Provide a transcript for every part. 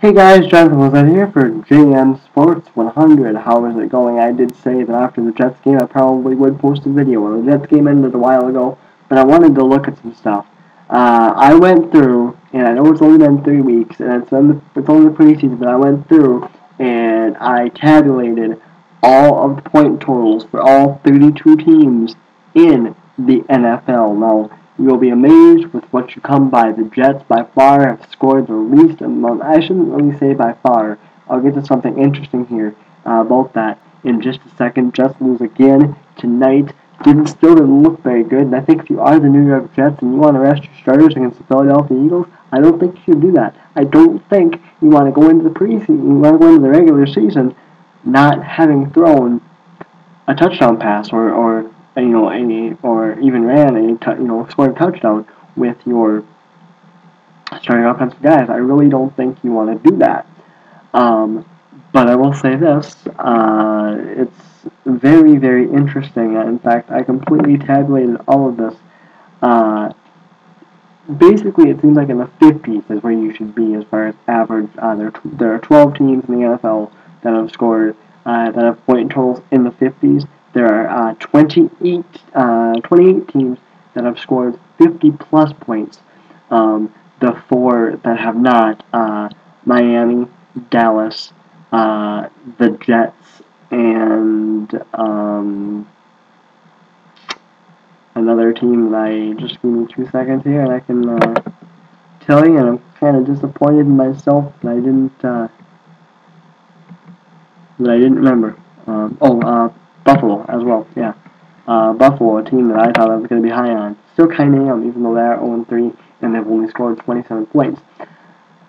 Hey guys, Jonathan was here for JM Sports 100. How is it going? I did say that after the Jets game I probably would post a video. Well, the Jets game ended a while ago, but I wanted to look at some stuff. I went through, and I know it's only been 3 weeks, and it's only the preseason, but I went through and I tabulated all of the point totals for all 32 teams in the NFL. Now, you'll be amazed with what you come by. The Jets, by far, have scored the least amount. I shouldn't really say by far. I'll get to something interesting here about that in just a second. Jets lose again tonight. Still didn't look very good. And I think if you are the New York Jets and you want to rest your starters against the Philadelphia Eagles, I don't think you should do that. I don't think you want to go into the preseason. You want to go into the regular season not having thrown a touchdown pass or even ran scored a touchdown with your starting offensive guys. I really don't think you want to do that. But I will say this: it's very, very interesting. In fact, I completely tabulated all of this. Basically, it seems like in the 50s is where you should be as far as average. There are 12 teams in the NFL that have scored that have point totals in the 50s. There are 28 teams that have scored 50-plus points. The four that have not, Miami, Dallas, the Jets, and another team that just give me 2 seconds here and I can tell you, and I'm kind of disappointed in myself that I didn't remember. Buffalo as well, yeah. Buffalo, a team that I thought I was going to be high on. Still kind of am, even though they're 0-3 and they've only scored 27 points.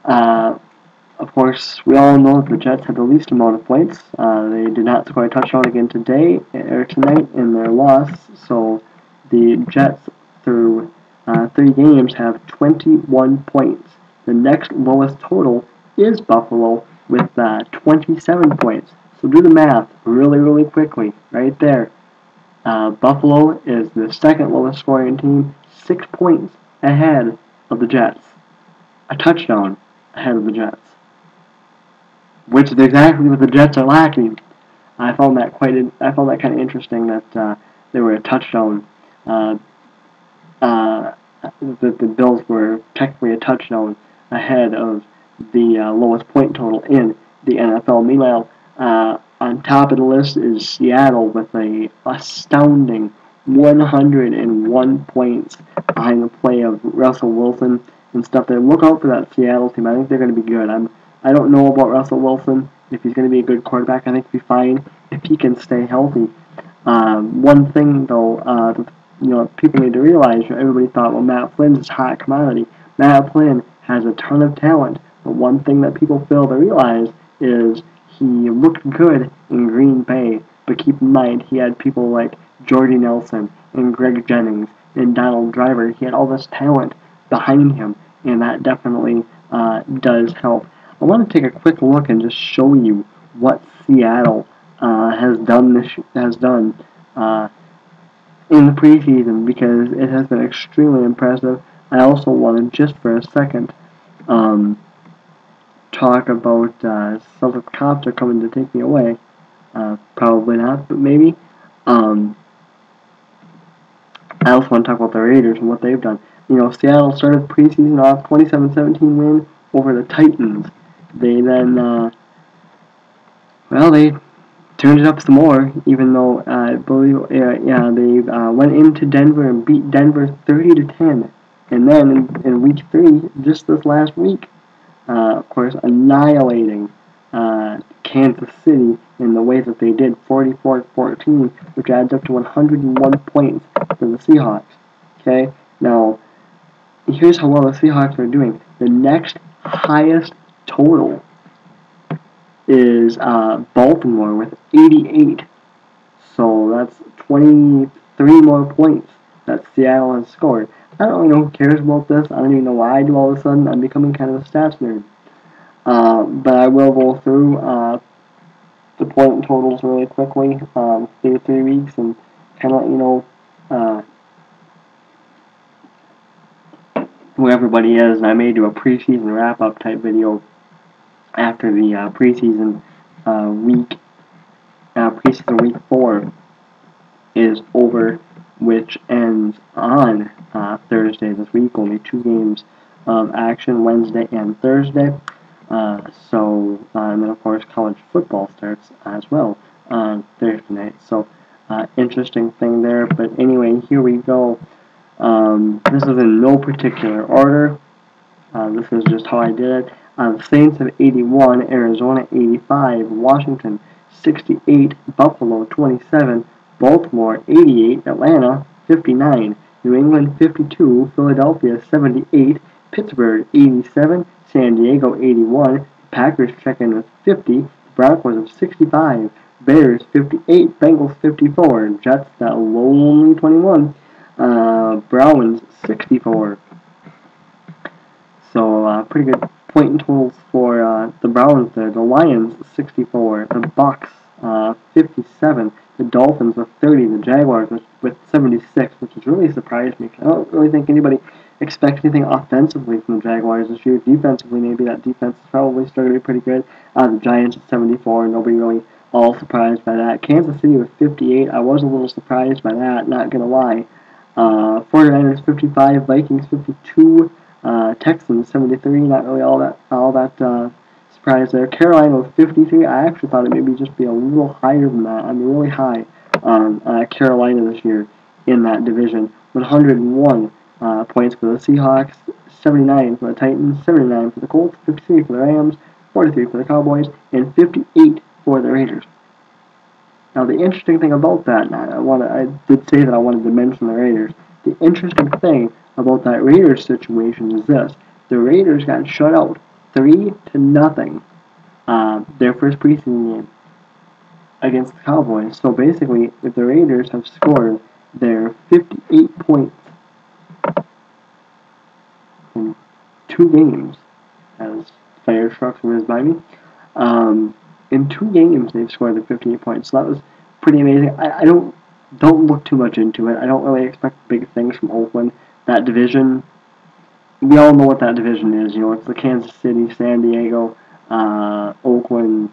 Of course, we all know that the Jets had the least amount of points. They did not score a touchdown again tonight in their loss, so the Jets through 3 games have 21 points. The next lowest total is Buffalo with 27 points. So do the math really, really quickly right there. Buffalo is the second lowest scoring team, 6 points ahead of the Jets. A touchdown ahead of the Jets, which is exactly what the Jets are lacking. I found that kind of interesting that they were a touchdown. That the Bills were technically a touchdown ahead of the lowest point total in the NFL. Meanwhile, on top of the list is Seattle with a astounding 101 points behind the play of Russell Wilson and stuff there. Look out for that Seattle team. I think they're going to be good. I don't know about Russell Wilson. If he's going to be a good quarterback, I think he'll be fine if he can stay healthy. One thing, though, people need to realize, everybody thought, well, Matt Flynn's is hot commodity. Matt Flynn has a ton of talent, but one thing that people fail to realize is he looked good in Green Bay, but keep in mind, he had people like Jordy Nelson and Greg Jennings and Donald Driver. He had all this talent behind him, and that definitely does help. I want to take a quick look and just show you what Seattle has done in the preseason, because it has been extremely impressive. I also want to just for a second talk about Celtic Cops are coming to take me away. Probably not, but maybe. I also want to talk about the Raiders and what they've done. Seattle started the preseason off 27-17 win over the Titans. They then, they turned it up some more, even though I believe, they went into Denver and beat Denver 30-10. And then in week 3, just this last week, of course, annihilating Kansas City in the way that they did, 44-14, which adds up to 101 points for the Seahawks. Okay, now here's how well the Seahawks are doing. The next highest total is Baltimore with 88. So that's 23 more points that Seattle has scored. I don't really know who cares about this. I don't even know why I do all of a sudden. I'm becoming kind of a stats nerd. But I will go through the point totals really quickly through 3 weeks and kind of let you know who everybody is. And I may do a preseason wrap-up type video after the preseason week 4 is over, which ends on Thursday this week. Only 2 games of action, Wednesday and Thursday. And then of course college football starts as well on Thursday night. So, interesting thing there. But anyway, here we go. This is in no particular order. This is just how I did it. Saints of 81, Arizona 85, Washington 68, Buffalo 27, Baltimore 88, Atlanta 59, New England 52, Philadelphia 78, Pittsburgh 87, San Diego 81, Packers check in with 50, Broncos of 65, Bears 58, Bengals 54, Jets that lonely 21, Browns 64. So, pretty good point totals for the Browns there. The Lions, 64. The Bucks, 57. The Dolphins with 30. The Jaguars with 76, which has really surprised me. I don't really think anybody expects anything offensively from the Jaguars this year. Defensively, maybe that defense is probably still going to be pretty good. The Giants at 74. Nobody really all surprised by that. Kansas City with 58. I was a little surprised by that, not going to lie. 49ers 55. Vikings 52. Texans 73, not really all that surprised there. Carolina with 53. I actually thought it maybe just be a little higher than that. I mean, really high on Carolina this year in that division. 101 points for the Seahawks, 79 for the Titans, 79 for the Colts, 53 for the Rams, 43 for the Cowboys, and 58 for the Raiders. Now, the interesting thing about that, and I did say that I wanted to mention the Raiders. The interesting thing about that Raiders situation is this: the Raiders got shut out 3-0 their first preseason game against the Cowboys. So basically, if the Raiders have scored their 58 points in 2 games, as fire trucks whiz by me, in 2 games they've scored their 58 points. So that was pretty amazing. I don't look too much into it. I don't really expect big things from Oakland. That division, we all know what that division is. You know, it's the Kansas City, San Diego, Oakland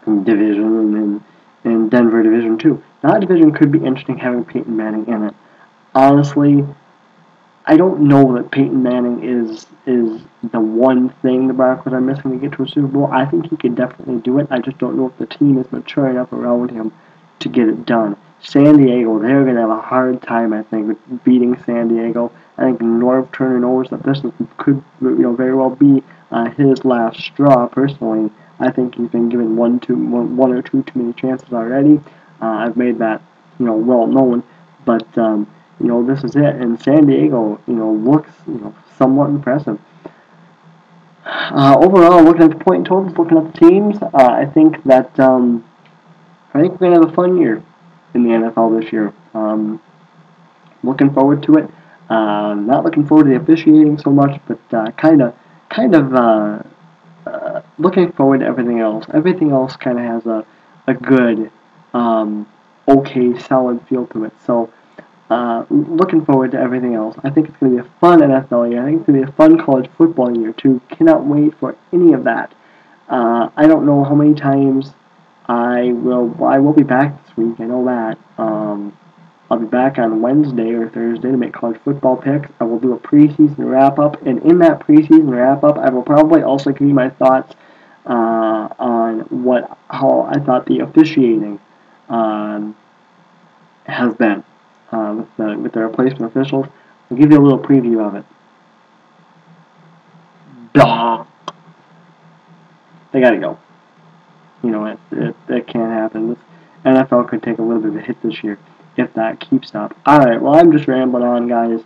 division, and Denver division too. That division could be interesting having Peyton Manning in it. Honestly, I don't know that Peyton Manning is the one thing the Broncos are missing to get to a Super Bowl. I think he could definitely do it. I just don't know if the team is mature enough around him to get it done. San Diego, they're going to have a hard time, I think, with beating San Diego. I think Norv Turner knows that this could, very well be his last straw. Personally, I think he's been given one or two too many chances already. I've made that, well known, but this is it. And San Diego, looks, somewhat impressive. Overall, looking at the point totals, looking at the teams, I think that I think we're gonna have a fun year in the NFL this year. Looking forward to it. Not looking forward to the officiating so much, but kind of looking forward to everything else. Everything else kind of has a good, okay, solid feel to it. So, looking forward to everything else. I think it's going to be a fun NFL year. I think it's going to be a fun college football year, too. Cannot wait for any of that. I don't know how many times I will be back this week. I know that. I'll be back on Wednesday or Thursday to make college football picks. I will do a preseason wrap-up, and in that preseason wrap-up, I will probably also give you my thoughts on how I thought the officiating has been with the replacement officials. I'll give you a little preview of it. Blah. They gotta go. It can't happen. This NFL could take a little bit of a hit this year if that keeps up. Alright, well, I'm just rambling on, guys.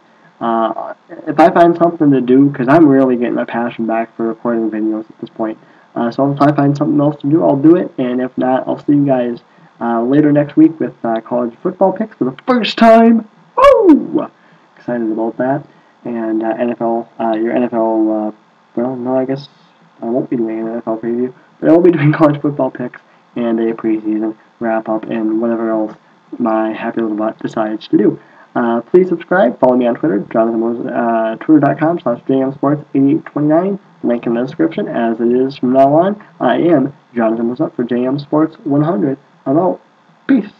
If I find something to do, because I'm really getting my passion back for recording videos at this point, so if I find something else to do, I'll do it, and if not, I'll see you guys later next week with college football picks for the first time. Woo! Excited about that. And your NFL, well, no, I guess I won't be doing an NFL preview, but I will be doing college football picks and a preseason wrap-up and whatever else my happy little butt decides to do. Please subscribe. Follow me on Twitter, twitter.com/jmsports8829. Link in the description, as it is from now on. I am Jonathan What's Up for JM Sports 100. I'm out. Peace.